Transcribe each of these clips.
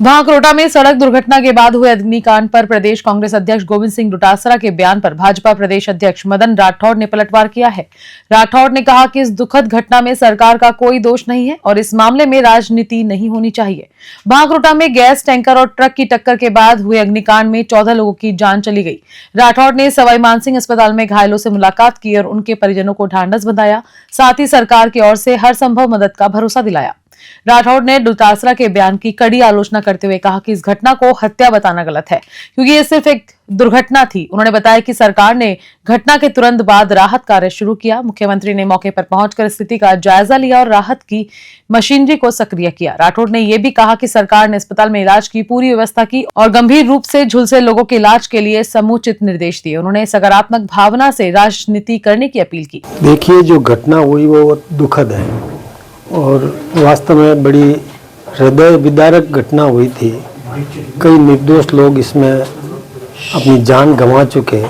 भांकरोटा में सड़क दुर्घटना के बाद हुए अग्निकांड पर प्रदेश कांग्रेस अध्यक्ष गोविंद सिंह डोटासरा के बयान पर भाजपा प्रदेश अध्यक्ष मदन राठौड़ ने पलटवार किया है। राठौड़ ने कहा कि इस दुखद घटना में सरकार का कोई दोष नहीं है और इस मामले में राजनीति नहीं होनी चाहिए। भांकरोटा में गैस टैंकर और ट्रक की टक्कर के बाद हुए अग्निकांड में 14 लोगों की जान चली गई। राठौड़ ने सवाई मानसिंह अस्पताल में घायलों से मुलाकात की और उनके परिजनों को ढांढस बंधाया, साथ ही सरकार की ओर से हर संभव मदद का भरोसा दिलाया। राठौड़ ने डोटासरा के बयान की कड़ी आलोचना करते हुए कहा कि इस घटना को हत्या बताना गलत है, क्योंकि ये सिर्फ एक दुर्घटना थी। उन्होंने बताया कि सरकार ने घटना के तुरंत बाद राहत कार्य शुरू किया। मुख्यमंत्री ने मौके पर पहुंचकर स्थिति का जायजा लिया और राहत की मशीनरी को सक्रिय किया। राठौड़ ने यह भी कहा कि सरकार ने अस्पताल में इलाज की पूरी व्यवस्था की और गंभीर रूप से झुलसे लोगों के इलाज के लिए समुचित निर्देश दिए। उन्होंने सकारात्मक भावना से राजनीति करने की अपील की। देखिए, जो घटना हुई वो दुखद है और वास्तव में बड़ी हृदय विदारक घटना हुई थी। कई निर्दोष लोग इसमें अपनी जान गंवा चुके,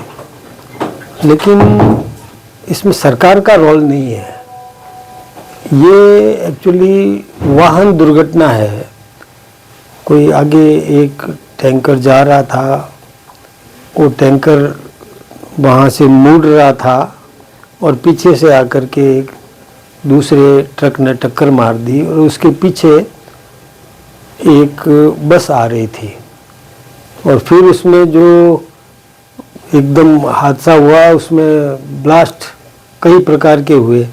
लेकिन इसमें सरकार का रोल नहीं है। ये एक्चुअली वाहन दुर्घटना है। कोई आगे एक टैंकर जा रहा था, वो टैंकर वहाँ से मुड़ रहा था और पीछे से आकर के एक दूसरे ट्रक ने टक्कर मार दी और उसके पीछे एक बस आ रही थी और फिर उसमें जो एकदम हादसा हुआ उसमें ब्लास्ट कई प्रकार के हुए,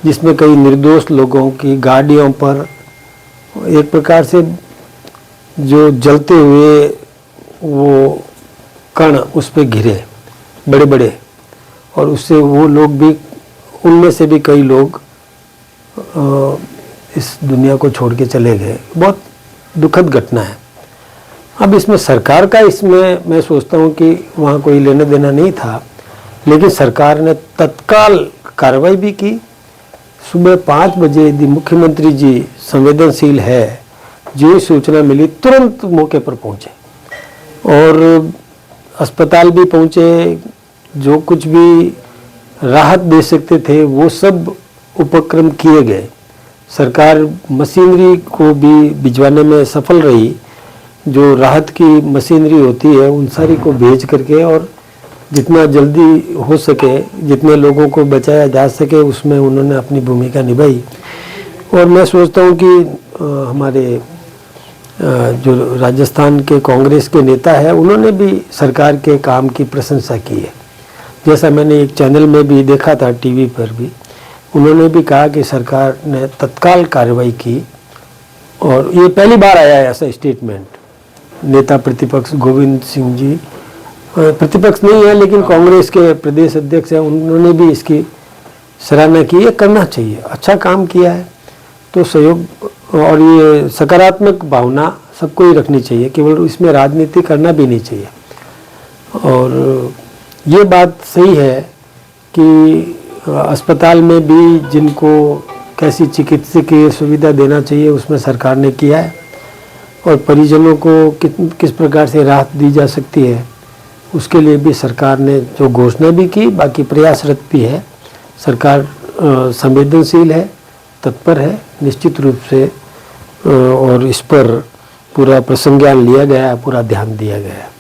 जिसमें कई निर्दोष लोगों की गाड़ियों पर एक प्रकार से जो जलते हुए वो कण उस पर घिरे बड़े बड़े, और उससे वो लोग भी, उनमें से भी कई लोग इस दुनिया को छोड़ के चले गए। बहुत दुखद घटना है। अब इसमें सरकार का, इसमें मैं सोचता हूँ कि वहाँ कोई लेना देना नहीं था, लेकिन सरकार ने तत्काल कार्रवाई भी की। सुबह 5 बजे यदि मुख्यमंत्री जी संवेदनशील है, जो सूचना मिली तुरंत मौके पर पहुँचे और अस्पताल भी पहुँचे। जो कुछ भी राहत दे सकते थे वो सब उपक्रम किए गए। सरकार मशीनरी को भी भिजवाने में सफल रही। जो राहत की मशीनरी होती है उन सारी को भेज करके और जितना जल्दी हो सके, जितने लोगों को बचाया जा सके, उसमें उन्होंने अपनी भूमिका निभाई। और मैं सोचता हूँ कि हमारे जो राजस्थान के कांग्रेस के नेता है, उन्होंने भी सरकार के काम की प्रशंसा की है। जैसा मैंने एक चैनल में भी देखा था, टीवी पर भी, उन्होंने भी कहा कि सरकार ने तत्काल कार्रवाई की। और ये पहली बार आया है ऐसा स्टेटमेंट। नेता प्रतिपक्ष गोविंद सिंह जी प्रतिपक्ष नहीं है लेकिन कांग्रेस के प्रदेश अध्यक्ष हैं, उन्होंने भी इसकी सराहना की। ये करना चाहिए, अच्छा काम किया है तो सहयोग और ये सकारात्मक भावना सबको ही रखनी चाहिए, केवल इसमें राजनीति करना भी नहीं चाहिए। और ये बात सही है कि अस्पताल में भी जिनको कैसी चिकित्सकीय सुविधा देना चाहिए उसमें सरकार ने किया है, और परिजनों को किस प्रकार से राहत दी जा सकती है उसके लिए भी सरकार ने जो घोषणा भी की, बाकी प्रयासरत भी है। सरकार संवेदनशील है, तत्पर है निश्चित रूप से, और इस पर पूरा प्रसंज्ञान लिया गया है, पूरा ध्यान दिया गया है।